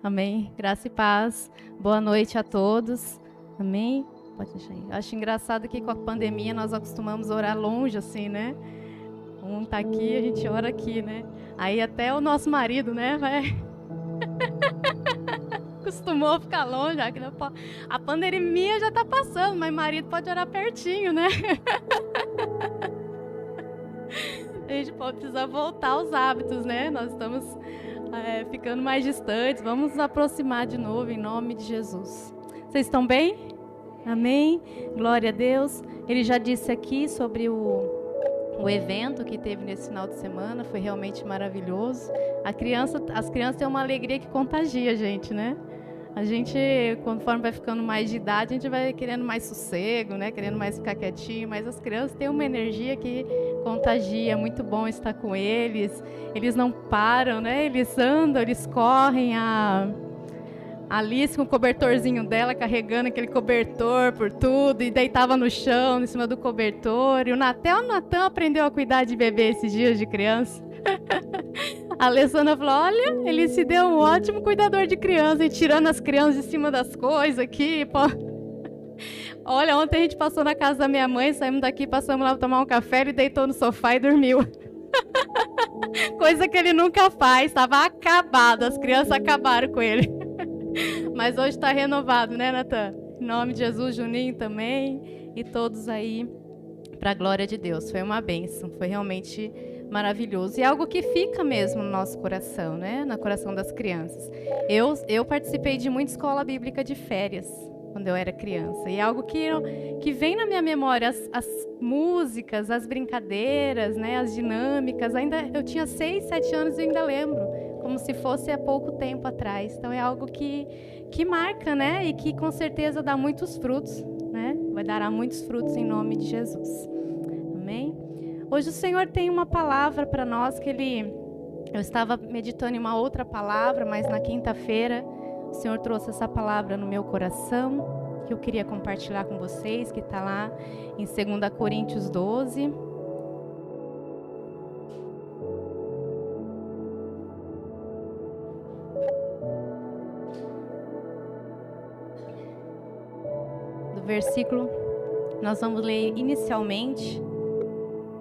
Amém. Graça e paz. Boa noite a todos. Amém. Pode deixar aí. Acho engraçado que com a pandemia nós acostumamos a orar longe, assim, né? Um tá aqui, a gente ora aqui, né? Aí até o nosso marido, né? Acostumou a ficar longe. A pandemia já tá passando, mas marido pode orar pertinho, né? A gente pode precisar voltar aos hábitos, né? Nós estamos ficando mais distantes. Vamos nos aproximar de novo, em nome de Jesus. Vocês estão bem? Amém? Glória a Deus. Ele já disse aqui sobre o evento que teve nesse final de semana. Foi realmente maravilhoso. As crianças têm uma alegria que contagia a gente, né? A gente, conforme vai ficando mais de idade, a gente vai querendo mais sossego, né? Querendo mais ficar quietinho. Mas as crianças têm uma energia que contagia. É muito bom estar com eles. Eles não param, né? Eles andam, eles correm. A Alice com o cobertorzinho dela, carregando aquele cobertor por tudo. E deitava no chão, em cima do cobertor. E o Natan aprendeu a cuidar de bebê esses dias de criança. A Alessandra falou, olha, ele se deu um ótimo cuidador de criança, e tirando as crianças de cima das coisas aqui, pô. Olha, ontem a gente passou na casa da minha mãe, saímos daqui, passamos lá para tomar um café, ele deitou no sofá e dormiu. Coisa que ele nunca faz, estava acabado, as crianças acabaram com ele. Mas hoje está renovado, né, Natan? Em nome de Jesus, Juninho também, e todos aí, para a glória de Deus. Foi uma bênção, foi realmente maravilhoso. E é algo que fica mesmo no nosso coração, né? No coração das crianças. Eu participei de muita escola bíblica de férias, quando eu era criança. E é algo que vem na minha memória. As músicas, as brincadeiras, né? As dinâmicas. Eu tinha 6, 7 anos e ainda lembro. Como se fosse há pouco tempo atrás. Então é algo que marca, né? E que com certeza dá muitos frutos, né? Vai dar muitos frutos em nome de Jesus. Amém? Hoje o Senhor tem uma palavra para nós eu estava meditando em uma outra palavra, mas na quinta-feira o Senhor trouxe essa palavra no meu coração, que eu queria compartilhar com vocês, que está lá em 2 Coríntios 12. Do versículo, nós vamos ler inicialmente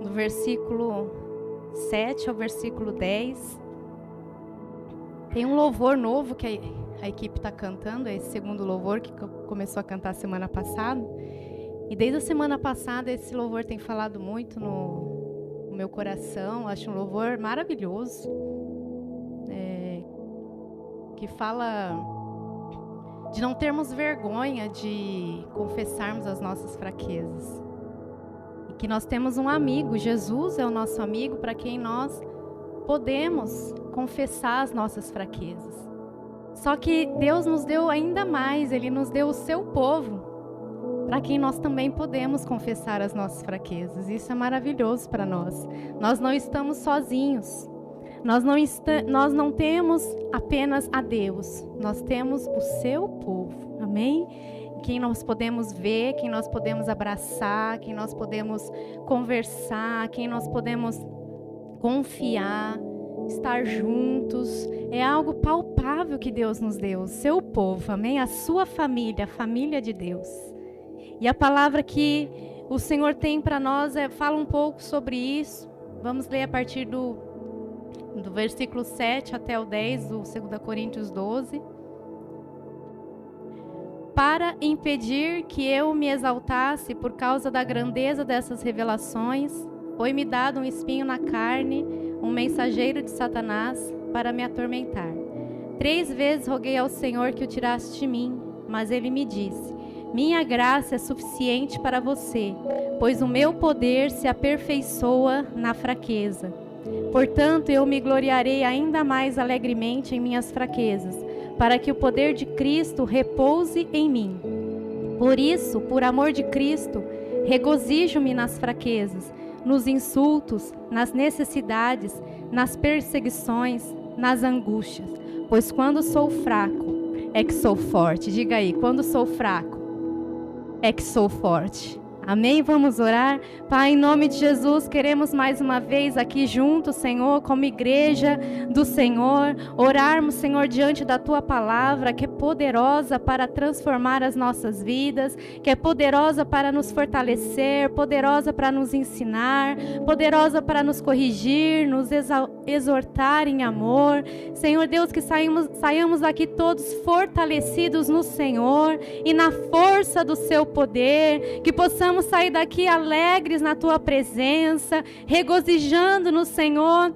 do versículo 7 ao versículo 10. Tem um louvor novo que a equipe está cantando, esse segundo louvor que começou a cantar semana passada. E desde a semana passada esse louvor tem falado muito no meu coração. Acho um louvor maravilhoso, que fala de não termos vergonha de confessarmos as nossas fraquezas. Que nós temos um amigo, Jesus é o nosso amigo, para quem nós podemos confessar as nossas fraquezas. Só que Deus nos deu ainda mais, Ele nos deu o seu povo, para quem nós também podemos confessar as nossas fraquezas. Isso é maravilhoso para nós. Nós não estamos sozinhos. Nós não temos apenas a Deus, nós temos o seu povo. Amém? Quem nós podemos ver, quem nós podemos abraçar, quem nós podemos conversar, quem nós podemos confiar, estar juntos. É algo palpável que Deus nos deu, o seu povo, amém? A sua família, a família de Deus. E a palavra que o Senhor tem para nós fala um pouco sobre isso. Vamos ler a partir do versículo 7 até o 10 do 2 Coríntios 12. Para impedir que eu me exaltasse por causa da grandeza dessas revelações, foi-me dado um espinho na carne, um mensageiro de Satanás, para me atormentar. 3 vezes roguei ao Senhor que o tirasse de mim, mas ele me disse, minha graça é suficiente para você, pois o meu poder se aperfeiçoa na fraqueza. Portanto, eu me gloriarei ainda mais alegremente em minhas fraquezas, para que o poder de Cristo repouse em mim. Por isso, por amor de Cristo, regozijo-me nas fraquezas, nos insultos, nas necessidades, nas perseguições, nas angústias. Pois quando sou fraco, é que sou forte. Diga aí, quando sou fraco, é que sou forte. Amém? Vamos orar. Pai, em nome de Jesus, queremos mais uma vez aqui juntos, Senhor, como igreja do Senhor, orarmos, Senhor, diante da Tua palavra, que é poderosa para transformar as nossas vidas, que é poderosa para nos fortalecer, poderosa para nos ensinar, poderosa para nos corrigir, nos exortar em amor. Senhor Deus, que saiamos daqui todos fortalecidos no Senhor e na força do Seu poder, que possamos sair daqui alegres na Tua presença, regozijando no Senhor,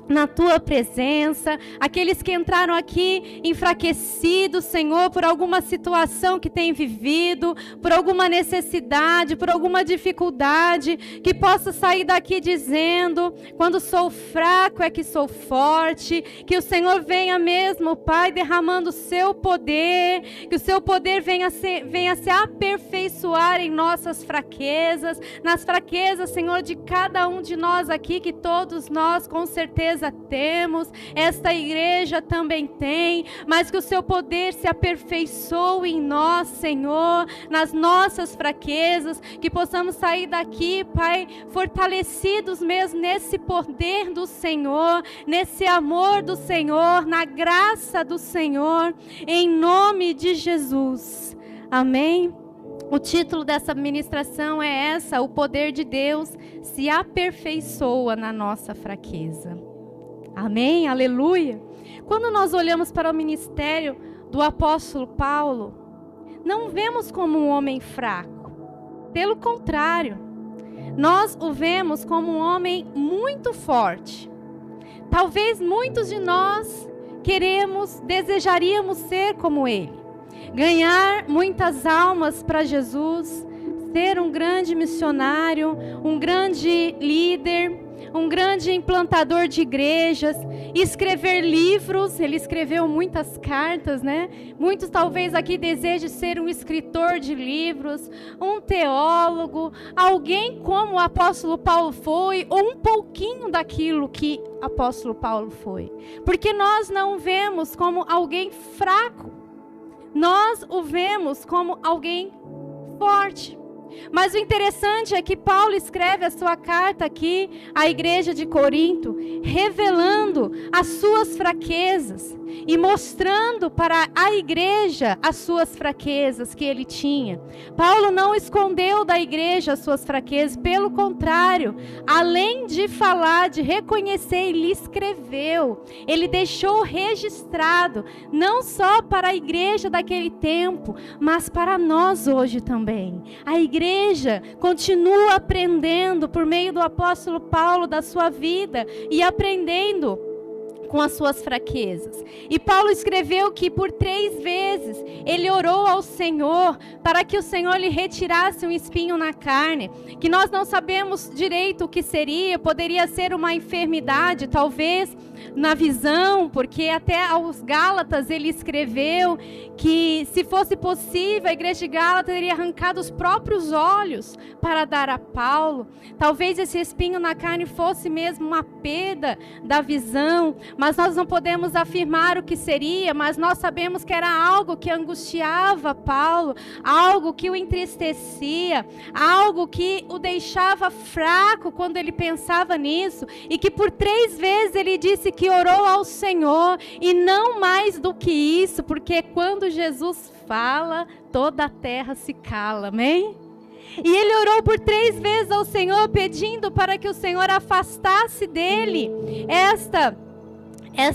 na Tua presença. Aqueles que entraram aqui enfraquecidos, Senhor, por alguma situação que têm vivido, por alguma necessidade, por alguma dificuldade, que possa sair daqui dizendo: quando sou fraco é que sou forte. Que o Senhor venha mesmo, Pai, derramando o Seu poder, que o Seu poder venha se aperfeiçoar em nossas fraquezas, nas fraquezas, Senhor, de cada um de nós aqui, que todos nós com certeza temos, esta igreja também tem, mas que o Seu poder se aperfeiçoe em nós, Senhor, nas nossas fraquezas, que possamos sair daqui, Pai, fortalecidos mesmo nesse poder do Senhor, nesse amor do Senhor, na graça do Senhor, em nome de Jesus. Amém? O título dessa ministração é essa: o poder de Deus se aperfeiçoa na nossa fraqueza. Amém? Aleluia! Quando nós olhamos para o ministério do apóstolo Paulo, não vemos como um homem fraco. Pelo contrário, nós o vemos como um homem muito forte. Talvez muitos de nós desejaríamos ser como ele. Ganhar muitas almas para Jesus, ser um grande missionário, um grande líder, um grande implantador de igrejas, escrever livros. Ele escreveu muitas cartas, né? Muitos talvez aqui desejem ser um escritor de livros, um teólogo, alguém como o apóstolo Paulo foi, ou um pouquinho daquilo que o apóstolo Paulo foi. Porque nós não o vemos como alguém fraco, nós o vemos como alguém forte. Mas o interessante é que Paulo escreve a sua carta aqui à igreja de Corinto, revelando as suas fraquezas e mostrando para a igreja as suas fraquezas que ele tinha. Paulo não escondeu da igreja as suas fraquezas, pelo contrário, além de falar, de reconhecer, ele escreveu, ele deixou registrado, não só para a igreja daquele tempo, mas para nós hoje também. A igreja continua aprendendo por meio do apóstolo Paulo da sua vida e aprendendo com as suas fraquezas. E Paulo escreveu que por 3 vezes ele orou ao Senhor para que o Senhor lhe retirasse um espinho na carne, que nós não sabemos direito o que seria, poderia ser uma enfermidade, talvez na visão, porque até aos Gálatas ele escreveu que, se fosse possível, a igreja de Gálatas teria arrancado os próprios olhos para dar a Paulo. Talvez esse espinho na carne fosse mesmo uma perda da visão, mas nós não podemos afirmar o que seria, mas nós sabemos que era algo que angustiava Paulo, algo que o entristecia, algo que o deixava fraco quando ele pensava nisso, e que por 3 vezes ele disse que orou ao Senhor, e não mais do que isso, porque quando Jesus fala, toda a terra se cala, amém? E ele orou por 3 vezes ao Senhor, pedindo para que o Senhor afastasse dele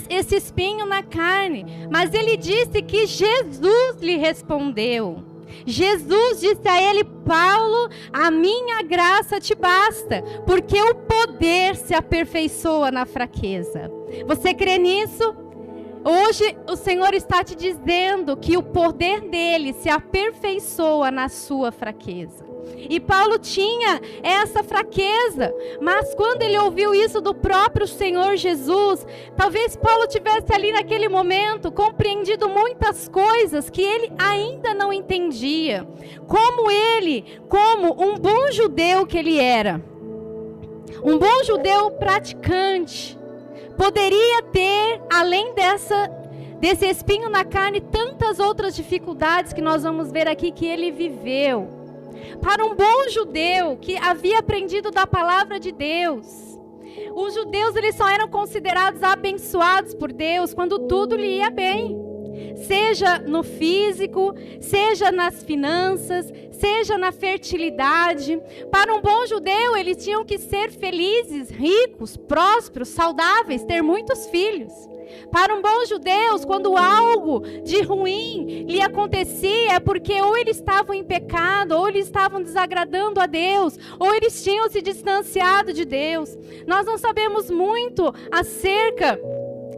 esse espinho na carne. Mas ele disse que Jesus lhe respondeu. Jesus disse a ele: Paulo, a minha graça te basta, porque o poder se aperfeiçoa na fraqueza. Você crê nisso? Hoje o Senhor está te dizendo que o poder dele se aperfeiçoa na sua fraqueza. E Paulo tinha essa fraqueza, mas quando ele ouviu isso do próprio Senhor Jesus, talvez Paulo tivesse ali naquele momento compreendido muitas coisas que ele ainda não entendia. Como um bom judeu que ele era, um bom judeu praticante, poderia ter, além desse espinho na carne, tantas outras dificuldades que nós vamos ver aqui que ele viveu. Para um bom judeu que havia aprendido da palavra de Deus, os judeus eles só eram considerados abençoados por Deus quando tudo lhe ia bem. Seja no físico, seja nas finanças, seja na fertilidade. Para um bom judeu, eles tinham que ser felizes, ricos, prósperos, saudáveis, ter muitos filhos. Para um bom judeu, quando algo de ruim lhe acontecia, é porque ou eles estavam em pecado, ou eles estavam desagradando a Deus, ou eles tinham se distanciado de Deus. Nós não sabemos muito acerca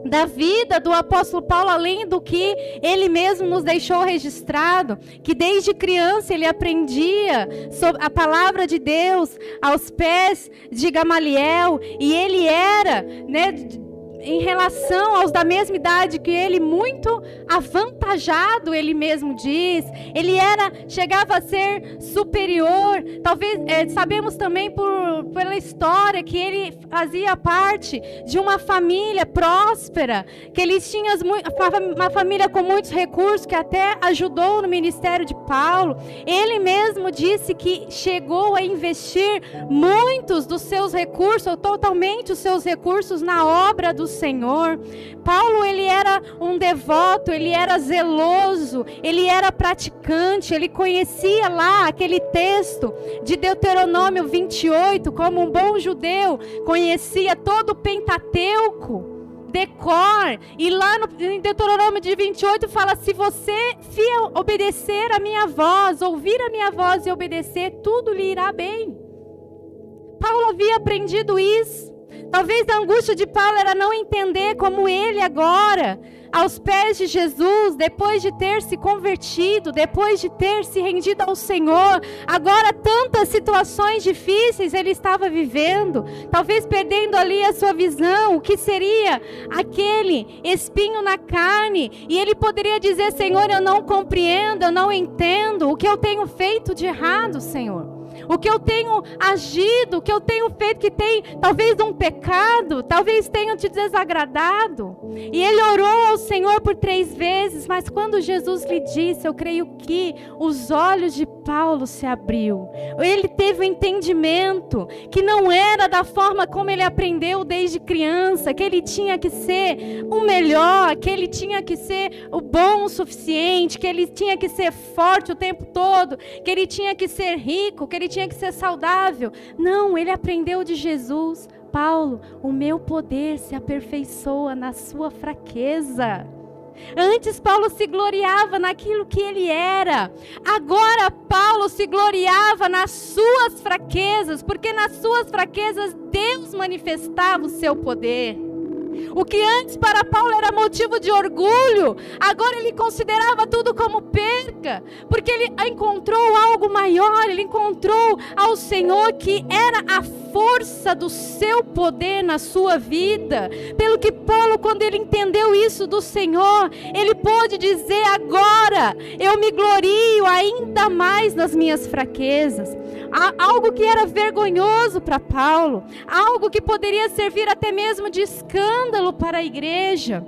da vida do apóstolo Paulo, além do que ele mesmo nos deixou registrado, que desde criança ele aprendia sobre a palavra de Deus aos pés de Gamaliel, e ele era, em relação aos da mesma idade que ele, muito avantajado, ele mesmo diz. Ele chegava a ser superior. Talvez, sabemos também pela história que ele fazia parte de uma família próspera, que eles tinham uma família com muitos recursos, que até ajudou no ministério de Paulo. Ele mesmo disse que chegou a investir muitos dos seus recursos, ou totalmente os seus recursos, na obra do Senhor. Paulo, ele era um devoto, ele era zeloso, ele era praticante, ele conhecia lá aquele texto de Deuteronômio 28, como um bom judeu, conhecia todo o Pentateuco, decor, e lá em Deuteronômio de 28 fala: se você fiel obedecer a minha voz, ouvir a minha voz e obedecer, tudo lhe irá bem. Paulo havia aprendido isso. Talvez a angústia de Paulo era não entender como ele agora, aos pés de Jesus, depois de ter se convertido, depois de ter se rendido ao Senhor, agora tantas situações difíceis ele estava vivendo, talvez perdendo ali a sua visão, o que seria aquele espinho na carne, e ele poderia dizer: Senhor, eu não compreendo, eu não entendo o que eu tenho feito de errado, Senhor. O que eu tenho agido, o que eu tenho feito que tem talvez um pecado, talvez tenha te desagradado. E ele orou ao Senhor por 3 vezes, mas quando Jesus lhe disse, eu creio que os olhos de Paulo se abriu. Ele teve o entendimento que não era da forma como ele aprendeu desde criança, que ele tinha que ser o melhor, que ele tinha que ser o bom o suficiente, que ele tinha que ser forte o tempo todo, que ele tinha que ser rico, que ele tinha que ser saudável. Não, ele aprendeu de Jesus. Paulo, o meu poder se aperfeiçoa na sua fraqueza. Antes Paulo se gloriava naquilo que ele era. Agora Paulo se gloriava nas suas fraquezas, porque nas suas fraquezas Deus manifestava o seu poder. O que antes para Paulo era motivo de orgulho, agora ele considerava tudo como perca, porque ele encontrou algo maior, ele encontrou ao Senhor, que era a força do seu poder na sua vida. Pelo que Paulo, quando ele entendeu isso do Senhor, ele pôde dizer: agora eu me glorio ainda mais nas minhas fraquezas. Algo que era vergonhoso para Paulo, algo que poderia servir até mesmo de escândalo para a igreja,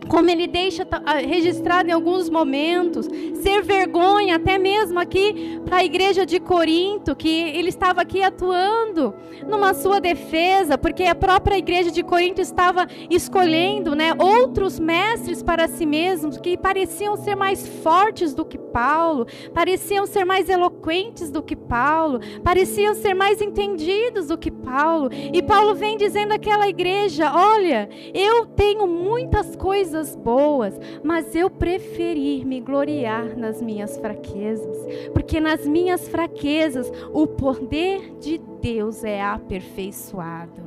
como ele deixa registrado em alguns momentos, ser vergonha até mesmo aqui para a igreja de Corinto, que ele estava aqui atuando numa sua defesa, porque a própria igreja de Corinto estava escolhendo, outros mestres para si mesmos, que pareciam ser mais fortes do que Paulo, pareciam ser mais eloquentes do que Paulo, pareciam ser mais entendidos do que Paulo. E Paulo vem dizendo àquela igreja: olha, eu tenho muitas coisas boas, mas eu preferi me gloriar nas minhas fraquezas, porque nas minhas fraquezas o poder de Deus é aperfeiçoado.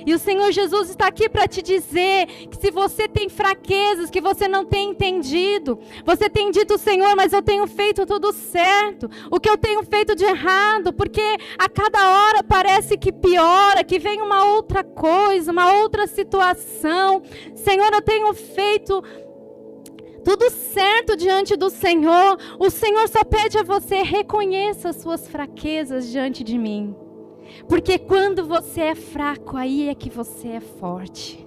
E o Senhor Jesus está aqui para te dizer que se você tem fraquezas, que você não tem entendido, você tem dito: Senhor, mas eu tenho feito tudo certo, o que eu tenho feito de errado, porque a cada hora parece que piora, que vem uma outra coisa, uma outra situação. Senhor, eu tenho feito tudo certo diante do Senhor. O Senhor só pede a você: reconheça as suas fraquezas diante de mim. Porque quando você é fraco, aí é que você é forte.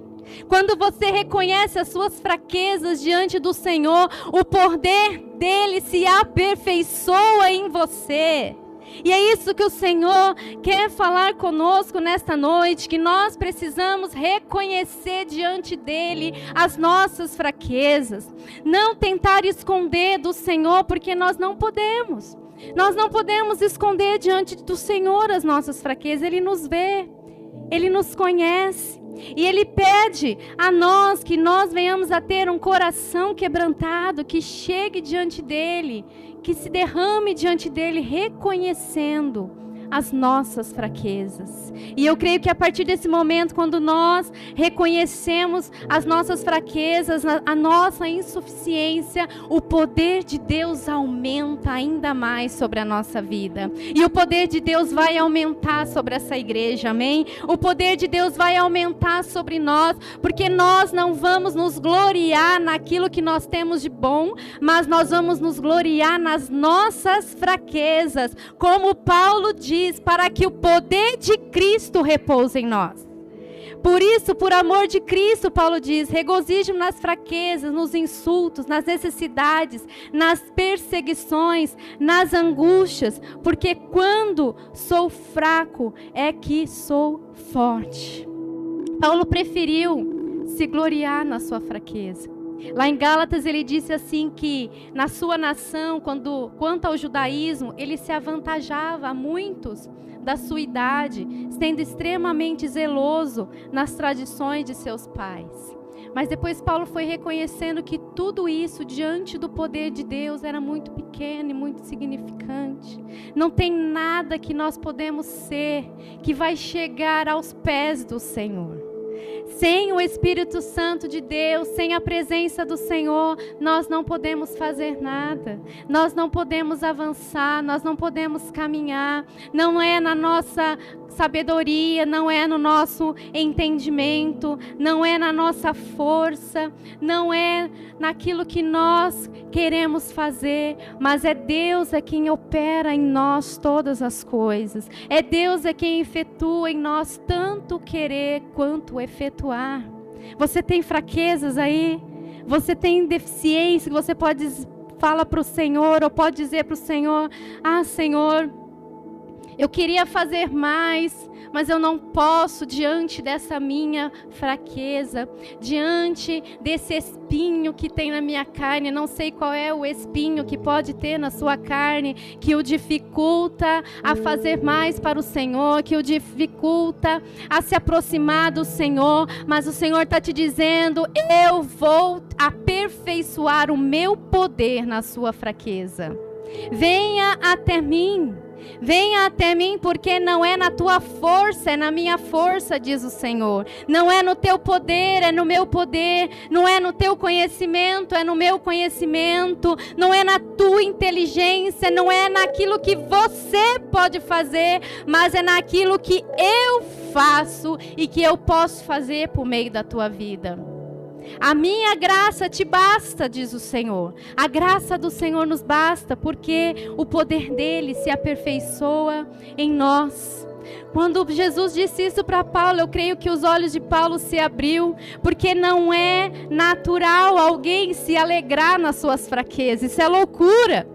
Quando você reconhece as suas fraquezas diante do Senhor, o poder dele se aperfeiçoa em você. E é isso que o Senhor quer falar conosco nesta noite, que nós precisamos reconhecer diante dele as nossas fraquezas. Não tentar esconder do Senhor, porque nós não podemos. Nós não podemos esconder diante do Senhor as nossas fraquezas. Ele nos vê, Ele nos conhece. E Ele pede a nós que nós venhamos a ter um coração quebrantado, que chegue diante dEle, que se derrame diante dEle, reconhecendo as nossas fraquezas. E eu creio que a partir desse momento, quando nós reconhecemos as nossas fraquezas, a nossa insuficiência, o poder de Deus aumenta ainda mais sobre a nossa vida. E o poder de Deus vai aumentar sobre essa igreja, amém? O poder de Deus vai aumentar sobre nós, porque nós não vamos nos gloriar naquilo que nós temos de bom, mas nós vamos nos gloriar nas nossas fraquezas, como Paulo diz, para que o poder de Cristo repouse em nós. Por isso, por amor de Cristo, Paulo diz, regozijo nas fraquezas, nos insultos, nas necessidades, nas perseguições, nas angústias, porque quando sou fraco é que sou forte. Paulo preferiu se gloriar na sua fraqueza. Lá em Gálatas ele disse assim que na sua nação, quanto ao judaísmo, ele se avantajava a muitos da sua idade, sendo extremamente zeloso nas tradições de seus pais. Mas depois Paulo foi reconhecendo que tudo isso diante do poder de Deus era muito pequeno e muito insignificante. Não tem nada que nós podemos ser que vai chegar aos pés do Senhor. Sem o Espírito Santo de Deus, sem a presença do Senhor, nós não podemos fazer nada. Nós não podemos avançar, nós não podemos caminhar. Não é na nossa sabedoria, não é no nosso entendimento, não é na nossa força, não é naquilo que nós queremos fazer, mas é Deus quem opera em nós todas as coisas. É Deus quem efetua em nós tanto querer quanto efetuar. Você tem fraquezas aí? Você tem deficiência que você pode falar para o Senhor, ou pode dizer para o Senhor, Senhor, eu queria fazer mais, mas eu não posso diante dessa minha fraqueza, diante desse espinho que tem na minha carne. Não sei qual é o espinho que pode ter na sua carne, que o dificulta a fazer mais para o Senhor, que o dificulta a se aproximar do Senhor, mas o Senhor está te dizendo, eu vou aperfeiçoar o meu poder na sua fraqueza. Venha até mim. Venha até mim, porque não é na tua força, é na minha força, diz o Senhor. Não é no teu poder, é no meu poder. Não é no teu conhecimento, é no meu conhecimento. Não é na tua inteligência, não é naquilo que você pode fazer, mas é naquilo que eu faço e que eu posso fazer por meio da tua vida. A minha graça te basta, diz o Senhor. A graça do Senhor nos basta, porque o poder dele se aperfeiçoa em nós. Quando Jesus disse isso para Paulo, eu creio que os olhos de Paulo se abriu, porque não é natural alguém se alegrar nas suas fraquezas. Isso é loucura.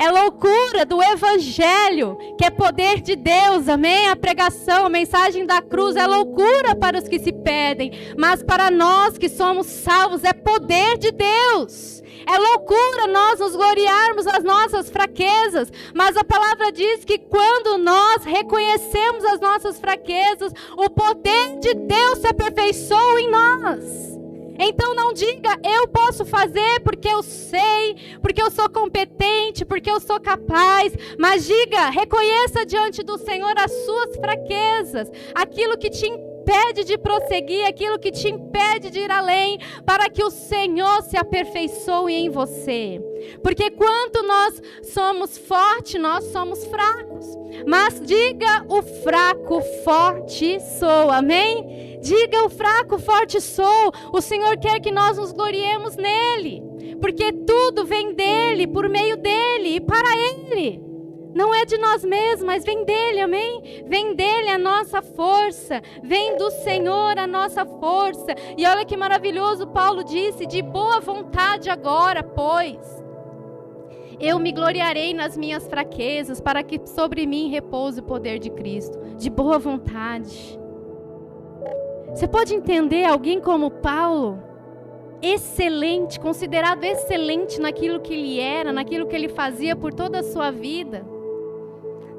É loucura do Evangelho, que é poder de Deus, amém? A pregação, a mensagem da cruz é loucura para os que se perdem, mas para nós que somos salvos é poder de Deus. É loucura nós nos gloriarmos as nossas fraquezas, mas a palavra diz que quando nós reconhecemos as nossas fraquezas, o poder de Deus se aperfeiçoa em nós. Então não diga, eu posso fazer porque eu sei, porque eu sou competente, porque eu sou capaz. Mas diga, reconheça diante do Senhor as suas fraquezas, aquilo que te impede de prosseguir, aquilo que te impede de ir além, para que o Senhor se aperfeiçoe em você. Porque quando nós somos fortes, nós somos fracos. Mas diga, o fraco forte sou, amém? Diga, o fraco forte sou. O Senhor quer que nós nos gloriemos nele, porque tudo vem dele, por meio dele e para ele. Não é de nós mesmos, mas vem dele, amém? Vem dele a nossa força, vem do Senhor a nossa força. E olha que maravilhoso, Paulo disse, de boa vontade agora, pois, eu me gloriarei nas minhas fraquezas, para que sobre mim repouse o poder de Cristo. De boa vontade. Você pode entender alguém como Paulo, excelente, considerado excelente naquilo que ele era, naquilo que ele fazia por toda a sua vida.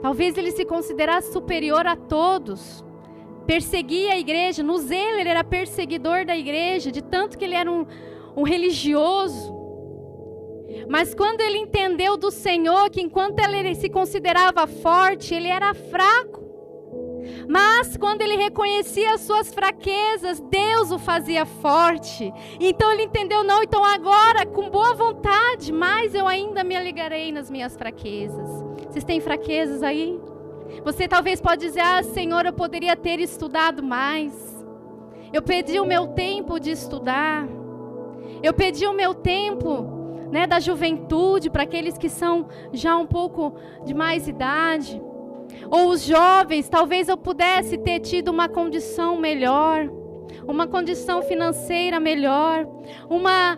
Talvez ele se considerasse superior a todos, perseguia a igreja, no zelo ele era perseguidor da igreja, de tanto que ele era um religioso. Mas quando ele entendeu do Senhor que enquanto ele se considerava forte, ele era fraco. Mas quando ele reconhecia as suas fraquezas, Deus o fazia forte. Então ele entendeu, não, então agora com boa vontade, mas eu ainda me alegrarei nas minhas fraquezas. Vocês têm fraquezas aí? Você talvez pode dizer, Senhor, eu poderia ter estudado mais. Eu perdi o meu tempo de estudar. Eu perdi o meu tempo, da juventude, para aqueles que são já um pouco de mais idade. Ou os jovens, talvez eu pudesse ter tido uma condição melhor, uma condição financeira melhor, uma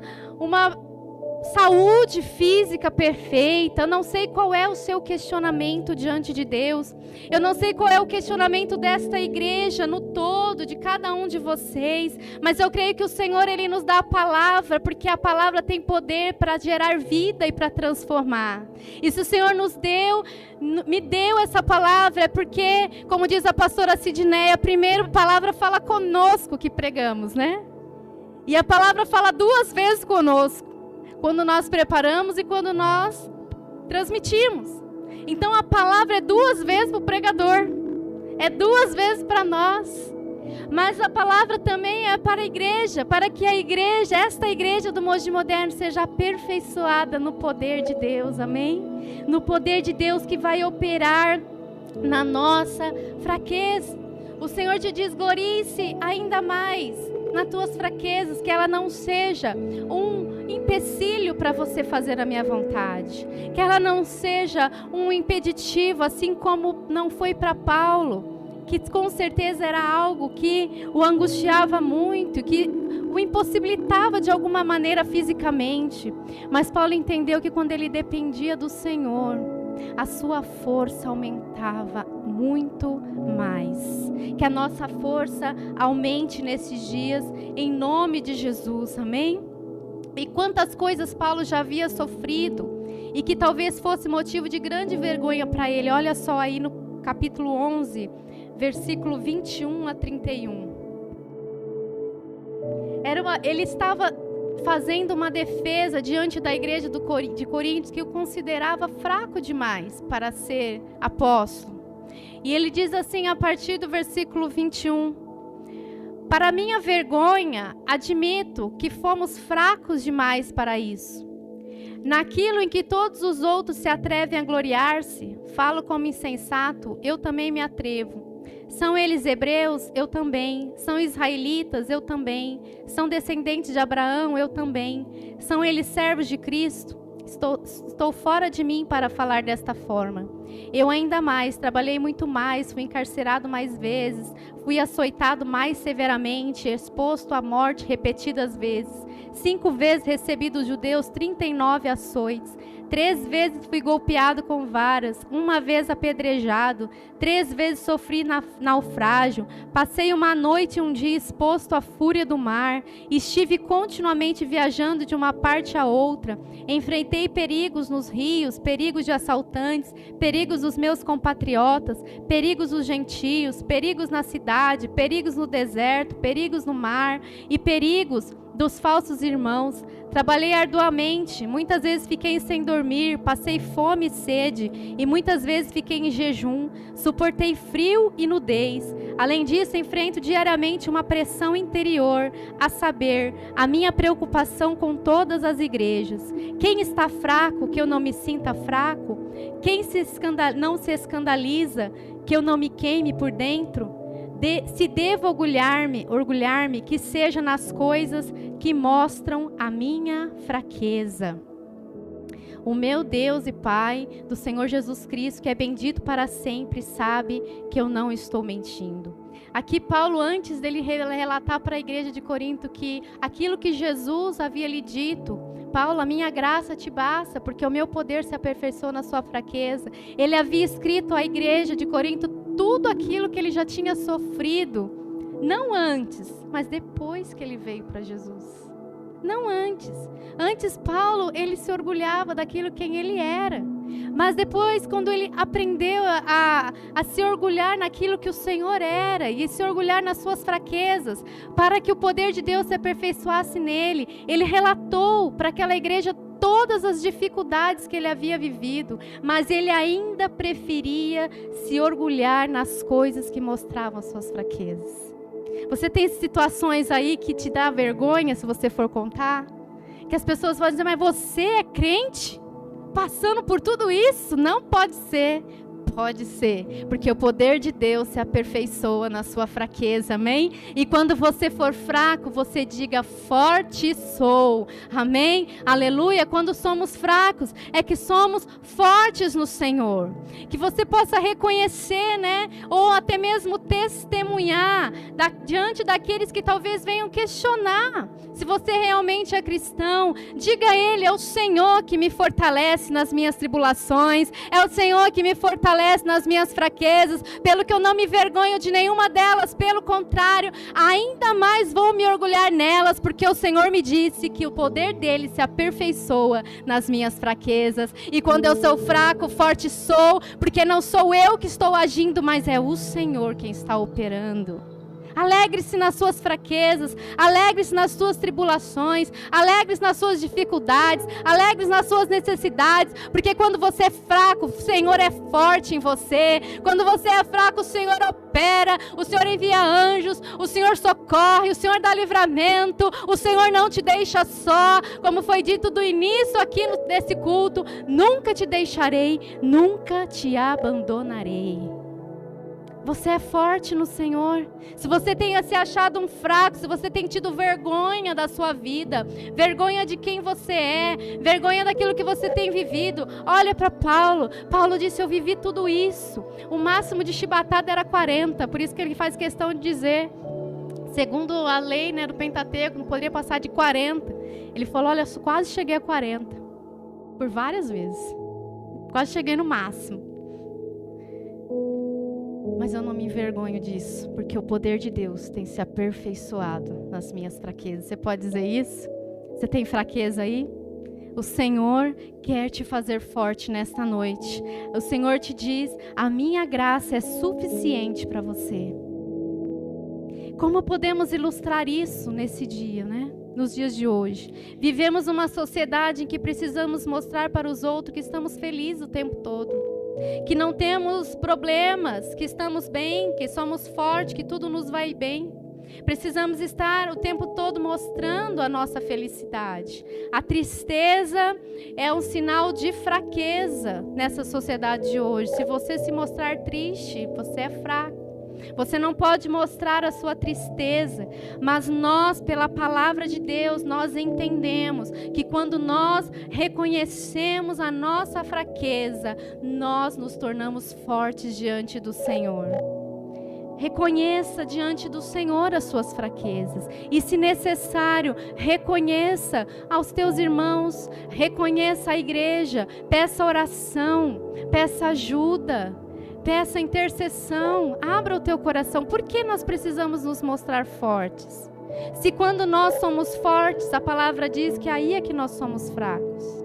saúde física perfeita. Eu não sei qual é o seu questionamento diante de Deus. Eu não sei qual é o questionamento desta igreja no todo, de cada um de vocês. Mas eu creio que o Senhor, Ele nos dá a palavra, porque a palavra tem poder para gerar vida e para transformar. E se o Senhor me deu essa palavra, é porque, como diz a pastora Sidneia, a primeira palavra fala conosco que pregamos, né? E a palavra fala 2 vezes conosco. Quando nós preparamos e quando nós transmitimos. Então a palavra é 2 vezes para o pregador. É 2 vezes para nós. Mas a palavra também é para a igreja. Para que a igreja, esta igreja do Mogi Moderno, seja aperfeiçoada no poder de Deus. Amém? No poder de Deus que vai operar na nossa fraqueza. O Senhor te diz, glorie-se ainda mais nas tuas fraquezas, que ela não seja um empecilho para você fazer a minha vontade, que ela não seja um impeditivo, assim como não foi para Paulo, que com certeza era algo que o angustiava muito, que o impossibilitava de alguma maneira fisicamente. Mas Paulo entendeu que quando ele dependia do Senhor, a sua força aumentava muito mais. Que a nossa força aumente nesses dias, em nome de Jesus, amém? E quantas coisas Paulo já havia sofrido, e que talvez fosse motivo de grande vergonha para ele. Olha só aí no capítulo 11, versículo 21 a 31. Ele estava fazendo uma defesa diante da igreja de Coríntios, que o considerava fraco demais para ser apóstolo. E ele diz assim a partir do versículo 21: para minha vergonha, admito que fomos fracos demais para isso. Naquilo em que todos os outros se atrevem a gloriar-se, falo como insensato, eu também me atrevo. São eles hebreus? Eu também. São israelitas? Eu também. São descendentes de Abraão? Eu também. São eles servos de Cristo? Estou fora de mim para falar desta forma. Eu ainda mais, trabalhei muito mais, fui encarcerado mais vezes, fui açoitado mais severamente, exposto à morte repetidas vezes. 5 vezes recebi dos judeus 39 açoites. 3 vezes fui golpeado com varas, 1 vez apedrejado, 3 vezes sofri naufrágio, passei uma noite e um dia exposto à fúria do mar, estive continuamente viajando de uma parte a outra, enfrentei perigos nos rios, perigos de assaltantes, perigos dos meus compatriotas, perigos dos gentios, perigos na cidade, perigos no deserto, perigos no mar e perigos dos falsos irmãos. Trabalhei arduamente, muitas vezes fiquei sem dormir, passei fome e sede, e muitas vezes fiquei em jejum, suportei frio e nudez. Além disso, enfrento diariamente uma pressão interior, a saber, a minha preocupação com todas as igrejas. Quem está fraco, que eu não me sinta fraco? Quem não se escandaliza, que eu não me queime por dentro? Se devo orgulhar-me, que seja nas coisas que mostram a minha fraqueza. o meu Deus e Pai do Senhor Jesus Cristo, que é bendito para sempre, sabe que eu não estou mentindo. Aqui Paulo, antes dele relatar para a igreja de Corinto que aquilo que Jesus havia lhe dito, Paulo, a minha graça te basta, porque o meu poder se aperfeiçoa na sua fraqueza. Ele havia escrito à igreja de Corinto tudo aquilo que ele já tinha sofrido, não antes, mas depois que ele veio para Jesus. Não antes. Antes Paulo, ele se orgulhava daquilo quem ele era. Mas depois, quando ele aprendeu a se orgulhar naquilo que o Senhor era e se orgulhar nas suas fraquezas, para que o poder de Deus se aperfeiçoasse nele, ele relatou para aquela igreja todas as dificuldades que ele havia vivido, mas ele ainda preferia se orgulhar nas coisas que mostravam as suas fraquezas. Você tem situações aí que te dá vergonha se você for contar? Que as pessoas vão dizer, mas você é crente? Passando por tudo isso? Não pode ser. Pode ser, porque o poder de Deus se aperfeiçoa na sua fraqueza, amém? E quando você for fraco, você diga, forte sou, amém? Aleluia, quando somos fracos, é que somos fortes no Senhor. Que você possa reconhecer, né? Ou até mesmo testemunhar diante daqueles que talvez venham questionar. Se você realmente é cristão, diga a Ele, é o Senhor que me fortalece nas minhas tribulações, é o Senhor que me fortalece nas minhas fraquezas, pelo que eu não me vergonho de nenhuma delas, pelo contrário, ainda mais vou me orgulhar nelas, porque o Senhor me disse que o poder dele se aperfeiçoa nas minhas fraquezas, e quando eu sou fraco, forte sou, porque não sou eu que estou agindo, mas é o Senhor quem está operando. Alegre-se nas suas fraquezas, alegre-se nas suas tribulações, alegre-se nas suas dificuldades, alegre-se nas suas necessidades, porque quando você é fraco, o Senhor é forte em você. Quando você é fraco, o Senhor opera, o Senhor envia anjos, o Senhor socorre, o Senhor dá livramento, o Senhor não te deixa só, como foi dito do início aqui nesse culto, nunca te deixarei, nunca te abandonarei. Você é forte no Senhor. Se você tenha se achado um fraco, se você tem tido vergonha da sua vida, vergonha de quem você é, vergonha daquilo que você tem vivido, olha para Paulo. Paulo disse, eu vivi tudo isso. O máximo de chibatada era 40, por isso que ele faz questão de dizer, segundo a lei, né, do Pentateuco, não poderia passar de 40. Ele falou, olha, eu quase cheguei a 40, por várias vezes. Quase cheguei no máximo. Mas eu não me envergonho disso, porque o poder de Deus tem se aperfeiçoado nas minhas fraquezas. Você pode dizer isso? Você tem fraqueza aí? O Senhor quer te fazer forte nesta noite. O Senhor te diz, a minha graça é suficiente para você. Como podemos ilustrar isso nesse dia, né? Nos dias de hoje? Vivemos uma sociedade em que precisamos mostrar para os outros que estamos felizes o tempo todo. Que não temos problemas, que estamos bem, que somos fortes, que tudo nos vai bem. Precisamos estar o tempo todo mostrando a nossa felicidade. A tristeza é um sinal de fraqueza nessa sociedade de hoje. Se você se mostrar triste, você é fraco. Você não pode mostrar a sua tristeza, mas nós, pela palavra de Deus, nós entendemos que quando nós reconhecemos a nossa fraqueza, nós nos tornamos fortes diante do Senhor. Reconheça diante do Senhor as suas fraquezas e, se necessário, reconheça aos teus irmãos, reconheça a igreja, peça oração, peça ajuda. Peça intercessão, abra o teu coração. Por que nós precisamos nos mostrar fortes? Se quando nós somos fortes, a palavra diz que aí é que nós somos fracos.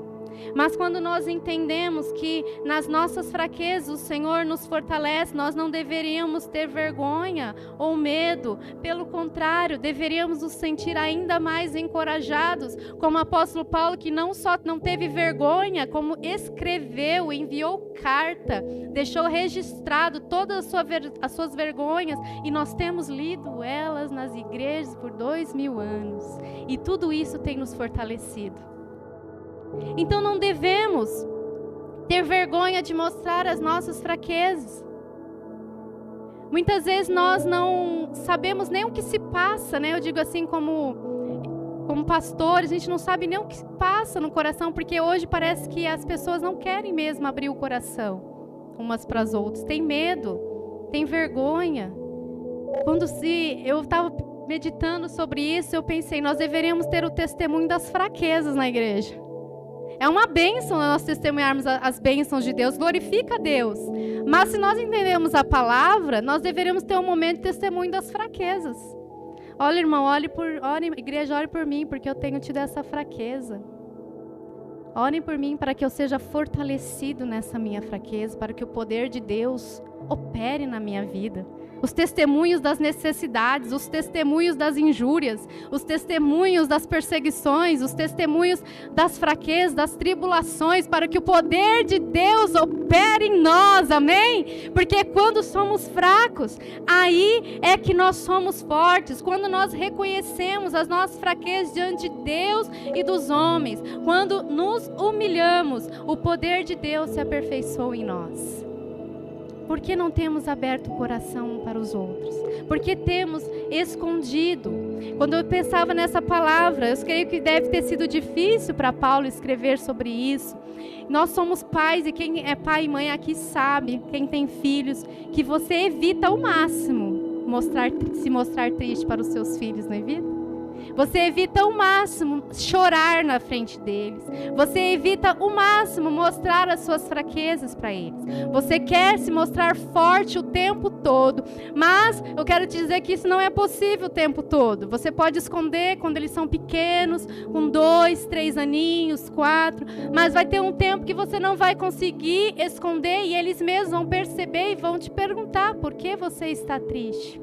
Mas quando nós entendemos que nas nossas fraquezas o Senhor nos fortalece, nós não deveríamos ter vergonha ou medo. Pelo contrário, deveríamos nos sentir ainda mais encorajados, como o apóstolo Paulo, que não só não teve vergonha, como escreveu, enviou carta, deixou registrado todas as suas vergonhas, e nós temos lido elas nas igrejas por 2000 anos. E tudo isso tem nos fortalecido. Então não devemos ter vergonha de mostrar as nossas fraquezas. Muitas vezes nós não sabemos nem o que se passa, né? Eu digo assim, como como pastores, a gente não sabe nem o que passa no coração, porque hoje parece que as pessoas não querem mesmo abrir o coração umas para as outras. Tem medo, tem vergonha. Eu estava meditando sobre isso, eu pensei, nós deveríamos ter o testemunho das fraquezas na igreja. É uma bênção nós testemunharmos as bênçãos de Deus, glorifica a Deus. Mas se nós entendemos a palavra, nós deveríamos ter um momento de testemunho das fraquezas. Olha, irmão, igreja, ore por mim, porque eu tenho tido essa fraqueza. Orem por mim para que eu seja fortalecido nessa minha fraqueza, para que o poder de Deus opere na minha vida. Os testemunhos das necessidades, os testemunhos das injúrias, os testemunhos das perseguições, os testemunhos das fraquezas, das tribulações, para que o poder de Deus opere em nós, amém? Porque quando somos fracos, aí é que nós somos fortes, quando nós reconhecemos as nossas fraquezas diante de Deus e dos homens, quando nos humilhamos, o poder de Deus se aperfeiçoa em nós. Por que não temos aberto o coração para os outros? Por que temos escondido? Quando eu pensava nessa palavra, eu creio que deve ter sido difícil para Paulo escrever sobre isso. Nós somos pais, e quem é pai e mãe aqui sabe, quem tem filhos, que você evita ao máximo se mostrar triste para os seus filhos, não evita? Você evita ao máximo chorar na frente deles. Você evita ao máximo mostrar as suas fraquezas para eles. Você quer se mostrar forte o tempo todo. Mas eu quero te dizer que isso não é possível o tempo todo. Você pode esconder quando eles são pequenos, com 2, 3 aninhos, 4. Mas vai ter um tempo que você não vai conseguir esconder e eles mesmos vão perceber e vão te perguntar por que você está triste.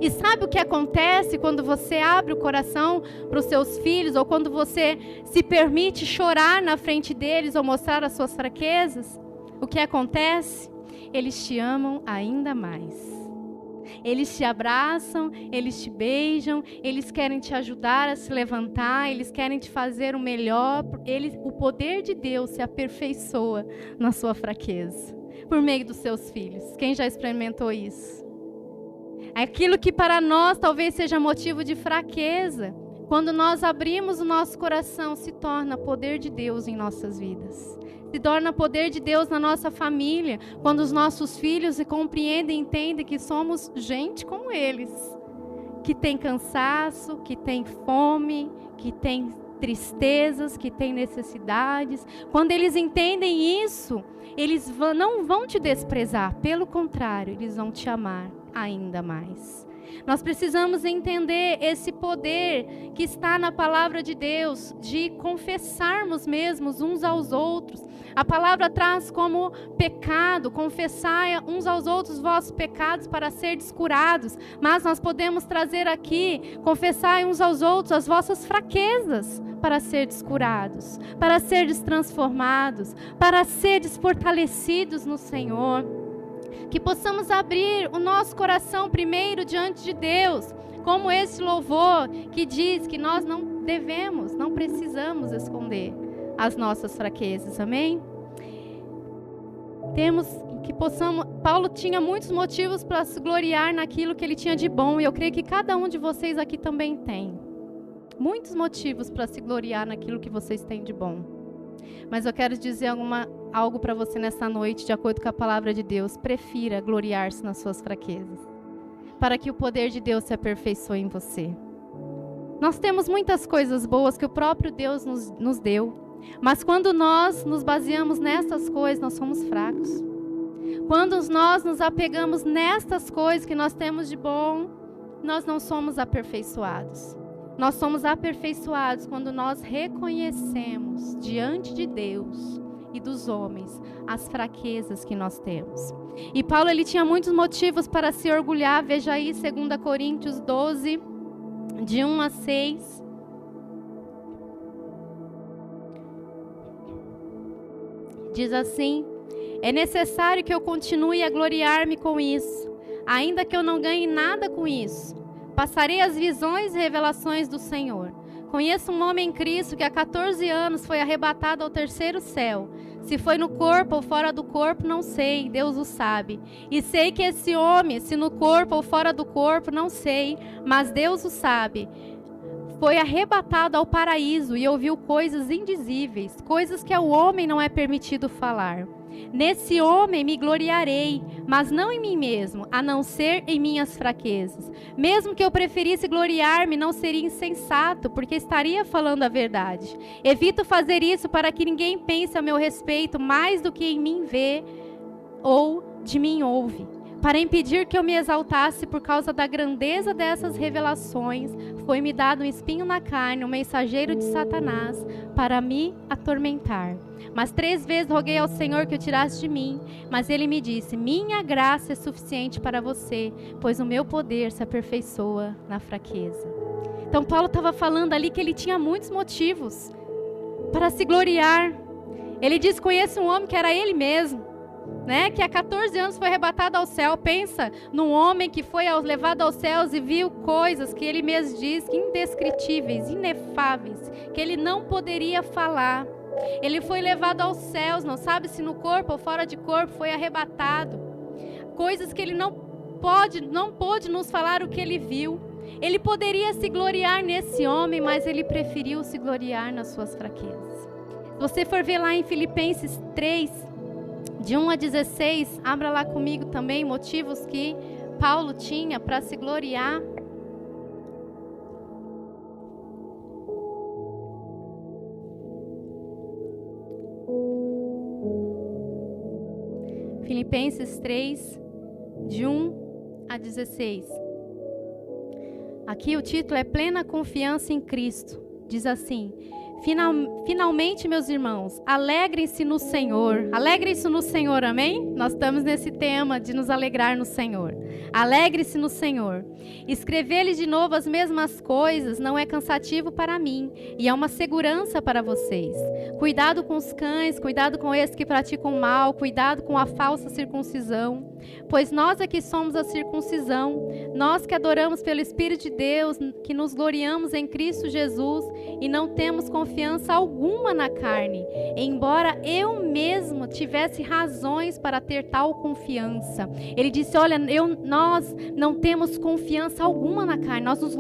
E sabe o que acontece quando você abre o coração para os seus filhos, ou quando você se permite chorar na frente deles ou mostrar as suas fraquezas? O que acontece? Eles te amam ainda mais. Eles te abraçam, eles te beijam, eles querem te ajudar a se levantar, eles querem te fazer o melhor. O poder de Deus se aperfeiçoa na sua fraqueza, por meio dos seus filhos. Quem já experimentou isso? Aquilo que para nós talvez seja motivo de fraqueza, quando nós abrimos o nosso coração, se torna poder de Deus em nossas vidas. Se torna poder de Deus na nossa família, quando os nossos filhos se compreendem e entendem que somos gente como eles, que tem cansaço, que tem fome, que tem tristezas, que tem necessidades. Quando eles entendem isso, eles não vão te desprezar, pelo contrário, eles vão te amar ainda mais. Nós precisamos entender esse poder que está na palavra de Deus, de confessarmos mesmo uns aos outros. A palavra traz como pecado, confessai uns aos outros vossos pecados para serdes curados. Mas nós podemos trazer aqui, confessai uns aos outros as vossas fraquezas para serdes curados, para serdes transformados, para serdes fortalecidos no Senhor. Que possamos abrir o nosso coração primeiro diante de Deus, como esse louvor que diz que nós não devemos, não precisamos esconder as nossas fraquezas, amém? Paulo tinha muitos motivos para se gloriar naquilo que ele tinha de bom, e eu creio que cada um de vocês aqui também tem muitos motivos para se gloriar naquilo que vocês têm de bom. Mas eu quero dizer algo para você nessa noite, de acordo com a palavra de Deus. Prefira gloriar-se nas suas fraquezas, para que o poder de Deus se aperfeiçoe em você. Nós temos muitas coisas boas que o próprio Deus nos deu, mas quando nós nos baseamos nessas coisas, nós somos fracos. Quando nós nos apegamos nestas coisas que nós temos de bom, nós não somos aperfeiçoados. Nós somos aperfeiçoados quando nós reconhecemos diante de Deus e dos homens as fraquezas que nós temos. E Paulo, ele tinha muitos motivos para se orgulhar. Veja aí 2 Coríntios 12, de 1 a 6. Diz assim: é necessário que eu continue a gloriar-me com isso, ainda que eu não ganhe nada com isso. Passarei as visões e revelações do Senhor. Conheço um homem em Cristo que há 14 anos foi arrebatado ao terceiro céu. Se foi no corpo ou fora do corpo, não sei, Deus o sabe. E sei que esse homem, se no corpo ou fora do corpo, não sei, mas Deus o sabe. foi arrebatado ao paraíso e ouviu coisas indizíveis, coisas que ao homem não é permitido falar. Nesse homem me gloriarei, mas não em mim mesmo, a não ser em minhas fraquezas. Mesmo que eu preferisse gloriar-me, não seria insensato, porque estaria falando a verdade. Evito fazer isso para que ninguém pense a meu respeito mais do que em mim vê ou de mim ouve. Para impedir que eu me exaltasse por causa da grandeza dessas revelações, foi-me dado um espinho na carne, um mensageiro de Satanás, para me atormentar. Mas 3 vezes roguei ao Senhor que o tirasse de mim, mas ele me disse: minha graça é suficiente para você, pois o meu poder se aperfeiçoa na fraqueza. Então Paulo estava falando ali que ele tinha muitos motivos para se gloriar. Ele diz: conheço um homem que era ele mesmo, que há 14 anos foi arrebatado ao céu. Pensa num homem que foi levado aos céus e viu coisas que ele mesmo diz que indescritíveis, inefáveis, que ele não poderia falar. Ele foi levado aos céus, não sabe se no corpo ou fora de corpo, foi arrebatado. Coisas que ele não pôde nos falar o que ele viu. Ele poderia se gloriar nesse homem, mas ele preferiu se gloriar nas suas fraquezas. Se você for ver lá em Filipenses 3, de 1 a 16, abra lá comigo também motivos que Paulo tinha para se gloriar. Filipenses 3, de 1 a 16. Aqui o título é Plena Confiança em Cristo. Diz assim: finalmente, meus irmãos, alegrem-se no Senhor. Alegrem-se no Senhor, amém? Nós estamos nesse tema de nos alegrar no Senhor. Alegre-se no Senhor. Escrever-lhes de novo as mesmas coisas não é cansativo para mim e é uma segurança para vocês. Cuidado com os cães, cuidado com esses que praticam mal, cuidado com a falsa circuncisão. Pois nós é que somos a circuncisão, nós que adoramos pelo Espírito de Deus, que nos gloriamos em Cristo Jesus e não temos confiança alguma na carne, embora eu mesmo tivesse razões para ter tal confiança. Ele disse: olha, nós não temos confiança alguma na carne, nós nos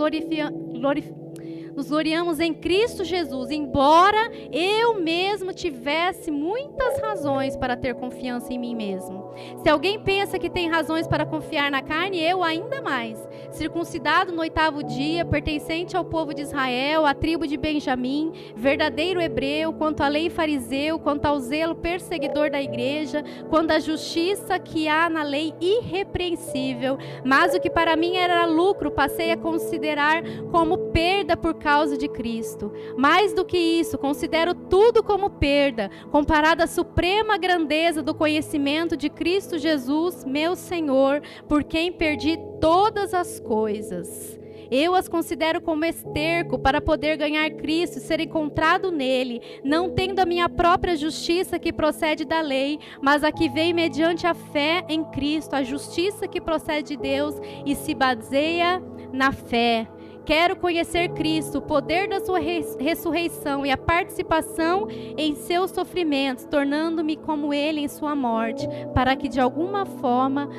gloriamos em Cristo Jesus, embora eu mesmo tivesse muitas razões para ter confiança em mim mesmo. Se alguém pensa que tem razões para confiar na carne, eu ainda mais. Circuncidado no 8º dia, pertencente ao povo de Israel, à tribo de Benjamim, verdadeiro hebreu, quanto à lei fariseu, quanto ao zelo perseguidor da igreja, quanto à justiça que há na lei irrepreensível. Mas o que para mim era lucro, passei a considerar como perda por causa de Cristo. Mais do que isso, considero tudo como perda, comparado à suprema grandeza do conhecimento de Cristo Jesus, meu Senhor, por quem perdi todas as coisas. Eu as considero como esterco para poder ganhar Cristo e ser encontrado nele, não tendo a minha própria justiça que procede da lei, mas a que vem mediante a fé em Cristo, a justiça que procede de Deus e se baseia na fé. Quero conhecer Cristo, o poder da sua ressurreição e a participação em seus sofrimentos, tornando-me como ele em sua morte, para que de alguma forma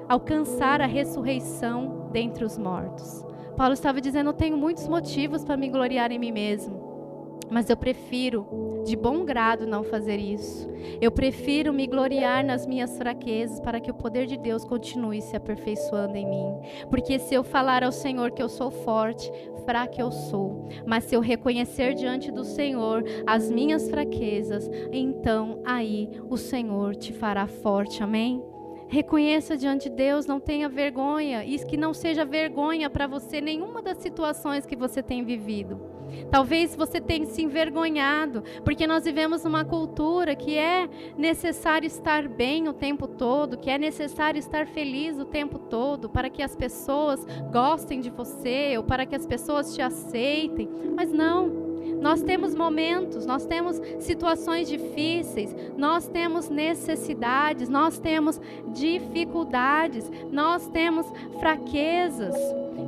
alcançar a ressurreição dentre os mortos. Paulo estava dizendo: eu tenho muitos motivos para me gloriar em mim mesmo, mas eu prefiro de bom grado não fazer isso. Eu prefiro me gloriar nas minhas fraquezas para que o poder de Deus continue se aperfeiçoando em mim. Porque se eu falar ao Senhor que eu sou forte, fraca eu sou. Mas se eu reconhecer diante do Senhor as minhas fraquezas, então aí o Senhor te fará forte. Amém? Reconheça diante de Deus, não tenha vergonha. E que não seja vergonha para você nenhuma das situações que você tem vivido. Talvez você tenha se envergonhado, porque nós vivemos uma cultura que é necessário estar bem o tempo todo, que é necessário estar feliz o tempo todo, para que as pessoas gostem de você, ou para que as pessoas te aceitem. Mas não. Nós temos momentos, nós temos situações difíceis, nós temos necessidades, nós temos dificuldades, nós temos fraquezas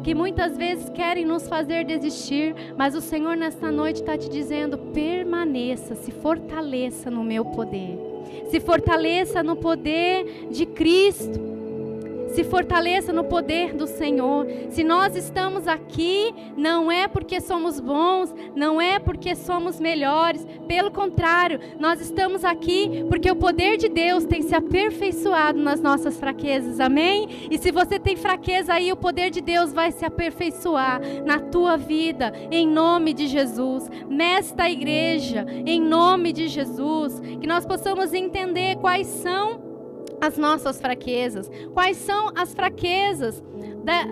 que muitas vezes querem nos fazer desistir, mas o Senhor nesta noite está te dizendo: permaneça, se fortaleça no meu poder, se fortaleça no poder de Cristo. Se fortaleça no poder do Senhor. Se nós estamos aqui, não é porque somos bons, não é porque somos melhores. Pelo contrário, nós estamos aqui porque o poder de Deus tem se aperfeiçoado nas nossas fraquezas. Amém? E se você tem fraqueza aí, o poder de Deus vai se aperfeiçoar na tua vida, em nome de Jesus. Nesta igreja, em nome de Jesus, que nós possamos entender quais são as nossas fraquezas, quais são as fraquezas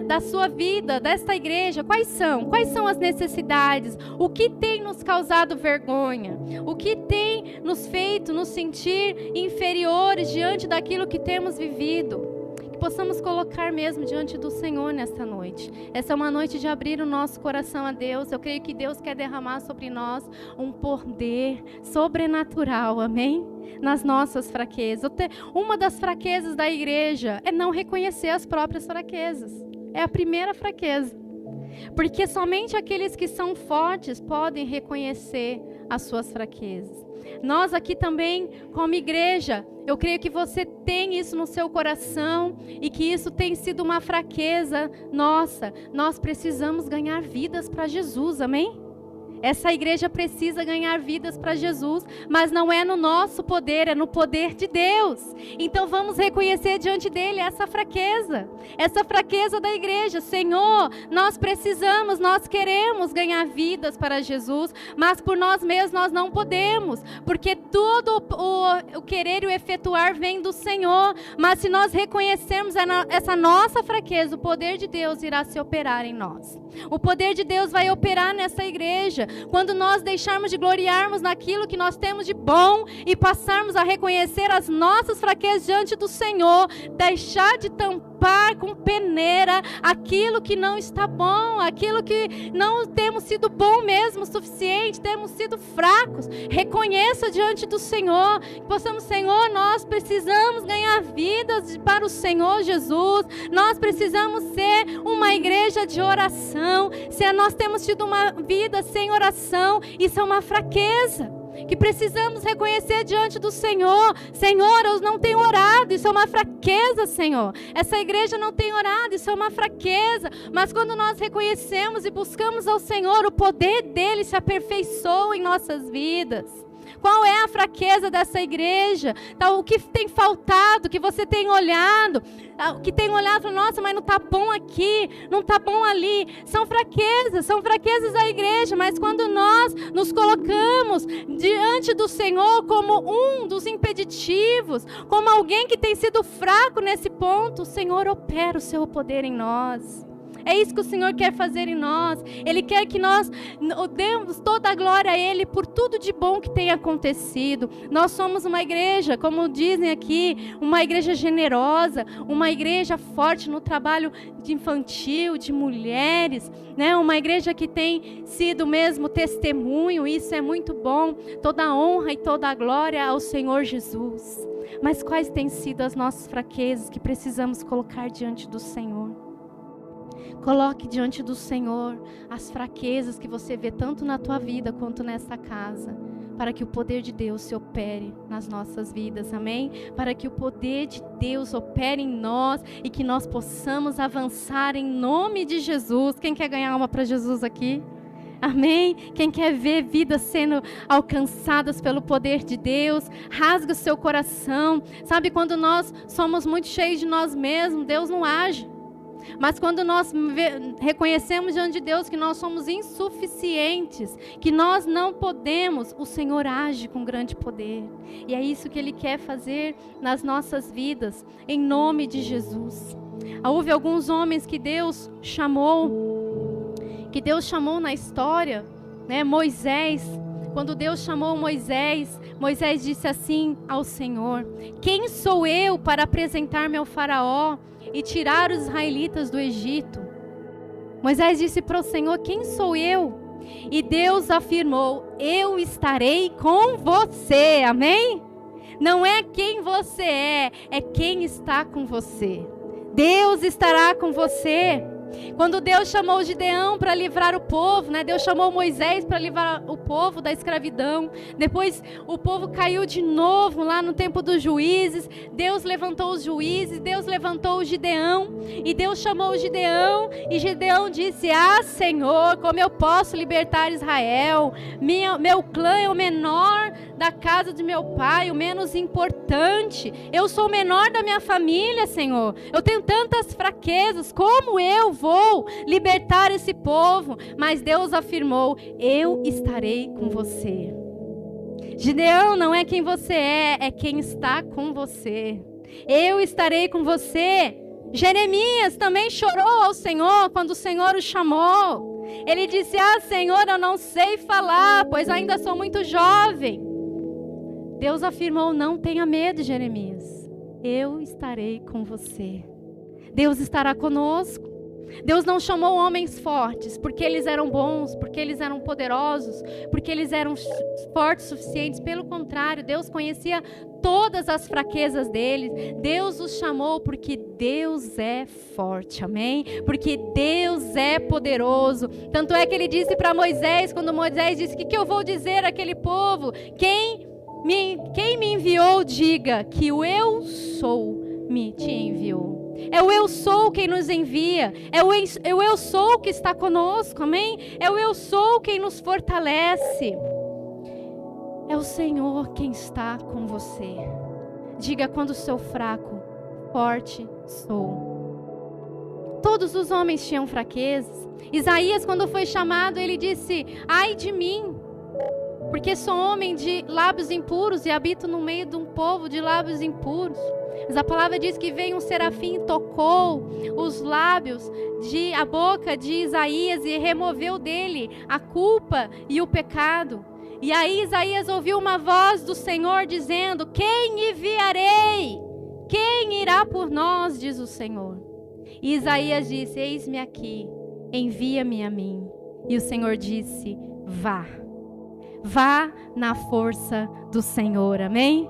da sua vida, desta igreja, quais são as necessidades, o que tem nos causado vergonha, o que tem nos feito nos sentir inferiores diante daquilo que temos vivido. Que possamos colocar mesmo diante do Senhor nesta noite. Essa é uma noite de abrir o nosso coração a Deus. Eu creio que Deus quer derramar sobre nós um poder sobrenatural, amém? Nas nossas fraquezas. Uma das fraquezas da igreja é não reconhecer as próprias fraquezas. É a primeira fraqueza. Porque somente aqueles que são fortes podem reconhecer as suas fraquezas. Nós aqui também, como igreja, eu creio que você tem isso no seu coração e que isso tem sido uma fraqueza nossa. Nós precisamos ganhar vidas para Jesus, amém? Essa igreja precisa ganhar vidas para Jesus, mas não é no nosso poder, é no poder de Deus. Então vamos reconhecer diante dele essa fraqueza da igreja. Senhor, nós precisamos, nós queremos ganhar vidas para Jesus, mas por nós mesmos nós não podemos, porque tudo o querer e o efetuar vem do Senhor. Mas se nós reconhecermos essa nossa fraqueza, o poder de Deus irá se operar em nós. O poder de Deus vai operar nessa igreja. Quando nós deixarmos de gloriarmos naquilo que nós temos de bom e passarmos a reconhecer as nossas fraquezas diante do Senhor, deixar de tampar com peneira aquilo que não está bom, aquilo que não temos sido bom mesmo o suficiente, temos sido fracos. Reconheça diante do Senhor, que possamos, Senhor, nós precisamos ganhar vidas para o Senhor Jesus, nós precisamos ser uma igreja de oração. Se nós temos tido uma vida sem oração, isso é uma fraqueza que precisamos reconhecer diante do Senhor. Senhor, eu não tenho orado, isso é uma fraqueza, Senhor. Essa igreja não tem orado, isso é uma fraqueza. Mas quando nós reconhecemos e buscamos ao Senhor, o poder dele se aperfeiçoa em nossas vidas. Qual é a fraqueza dessa igreja? O que tem faltado, que você tem olhado, que tem olhado, nossa, mas não está bom aqui, não está bom ali. São fraquezas da igreja, mas quando nós nos colocamos diante do Senhor como um dos impeditivos, como alguém que tem sido fraco nesse ponto, o Senhor opera o seu poder em nós. É isso que o Senhor quer fazer em nós. Ele quer que nós demos toda a glória a Ele por tudo de bom que tem acontecido. Nós somos uma igreja, como dizem aqui, uma igreja generosa, uma igreja forte no trabalho de infantil, de mulheres, né? Uma igreja que tem sido mesmo testemunho, isso é muito bom. Toda a honra e toda a glória ao Senhor Jesus. Mas quais têm sido as nossas fraquezas que precisamos colocar diante do Senhor? Coloque diante do Senhor as fraquezas que você vê tanto na tua vida quanto nesta casa, para que o poder de Deus se opere nas nossas vidas, amém? Para que o poder de Deus opere em nós e que nós possamos avançar em nome de Jesus. Quem quer ganhar alma para Jesus aqui? Amém? Quem quer ver vidas sendo alcançadas pelo poder de Deus, rasga o seu coração. Sabe, quando nós somos muito cheios de nós mesmos, Deus não age. Mas quando nós reconhecemos diante de Deus que nós somos insuficientes, que nós não podemos, o Senhor age com grande poder. E é isso que Ele quer fazer nas nossas vidas, em nome de Jesus. Houve alguns homens que Deus chamou na história, né? Moisés. Quando Deus chamou Moisés, Moisés disse assim ao Senhor: quem sou eu para apresentar-me ao faraó e tirar os israelitas do Egito? Moisés disse para o Senhor: quem sou eu? E Deus afirmou: eu estarei com você, amém? Não é quem você é quem está com você. Deus estará com você. Quando Deus chamou Gideão para livrar o povo, né? Deus chamou Moisés para livrar o povo da escravidão. Depois o povo caiu de novo lá no tempo dos juízes. Deus levantou os juízes, Deus levantou o Gideão. E Deus chamou o Gideão. E Gideão disse: ah, Senhor, como eu posso libertar Israel? Meu clã é o menor da casa de meu pai, o menos importante. Eu sou o menor da minha família, Senhor. Eu tenho tantas fraquezas. Como eu vou libertar esse povo? Mas Deus afirmou: eu estarei com você. Gideão não é quem você é quem está com você. Eu estarei com você. Jeremias também chorou ao Senhor quando o Senhor o chamou. Ele disse: ah, Senhor, eu não sei falar, pois ainda sou muito jovem. Deus afirmou: não tenha medo, Jeremias. Eu estarei com você. Deus estará conosco. Deus não chamou homens fortes porque eles eram bons, porque eles eram poderosos, porque eles eram fortes o suficientes. Pelo contrário, Deus conhecia todas as fraquezas deles. Deus os chamou porque Deus é forte, amém? Porque Deus é poderoso. Tanto é que ele disse para Moisés, quando Moisés disse: o que eu vou dizer àquele povo? Quem me enviou, diga que o eu sou me te enviou. É o eu sou quem nos envia. É o eu sou que está conosco, amém? É o eu sou quem nos fortalece. É o Senhor quem está com você. Diga: quando sou fraco, forte sou. Todos os homens tinham fraquezas. Isaías, quando foi chamado, ele disse: ai de mim, porque sou homem de lábios impuros e habito no meio de um povo de lábios impuros. Mas a palavra diz que veio um serafim e tocou os lábios, a boca de Isaías, e removeu dele a culpa e o pecado. E aí Isaías ouviu uma voz do Senhor dizendo: quem enviarei? Quem irá por nós, diz o Senhor. E Isaías disse: eis-me aqui, envia-me a mim. E o Senhor disse: vá. Vá na força do Senhor, amém?